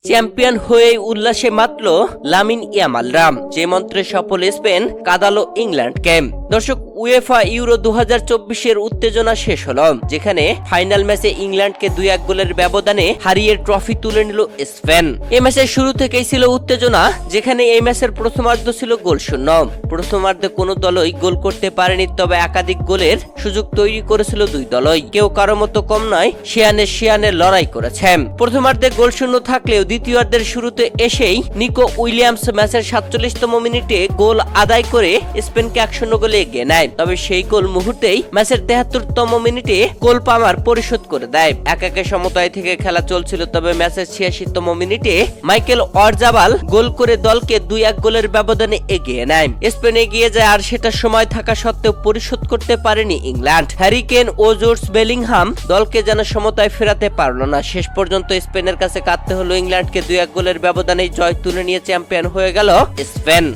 Champion হয়ে উল্লাসে মাতল Lamine ইয়ামালরা, যে মন্ত্রে সফল স্পেন কাদালো ইংল্যান্ডকে। দর্শক, উয়েফা ইউরো 2024-এর উত্তেজনা শেষ হলো, যেখানে ফাইনাল ম্যাচে ইংল্যান্ডকে 2-1 গোলের ব্যবধানে হারিয়ে ট্রফি তুলে নিল স্পেন। এই ম্যাচের শুরু থেকেই ছিল উত্তেজনা, যেখানে এই ম্যাচের প্রথমার্ধ ছিল গোলশূন্য। প্রথমার্ধে কোনো দলই গোল করতে পারেনি, তবে একাধিক গোলের সুযোগ তৈরি করেছিল দুই দলই। কেউ কারো মতো কম নয়, শিয়ানে লড়াই করেছে। প্রথমার্ধে গোলশূন্য থাকলেও দ্বিতীয়ার্ধের শুরুতে এসেই নিকো উইলিয়ামস ম্যাচের 47তম মিনিটে গোল আদায় করে স্পেনকে 1-0 গোলে এগিয়ে নেয়। তবে সেই গোল মুহূর্তেই ম্যাচের 73তম মিনিটে গোল পামার পরিশোধ করে দেয়। 1-1 সমতায় থেকে খেলা চলছিল, তবে ম্যাচের 86তম মিনিটে মাইকেল অরজাবাল গোল করে দলকে 2-1 গোলের ব্যবধানে এগিয়ে নেয়। স্পেন এগিয়ে যায়, আর সেটা সময় থাকা সত্ত্বেও পরিশোধ করতে পারেনি ইংল্যান্ড। হ্যারি কেন ও জোর্জ বেলিংহাম দলকে যেন সমতায় ফেরাতে পারল না। শেষ পর্যন্ত স্পেনের কাছে কাঁদতে হলো ইংল্যান্ডকে। 2-1 গোলের ব্যবধানে জয় তুলে নিয়ে চ্যাম্পিয়ন হয়ে গেল স্পেন।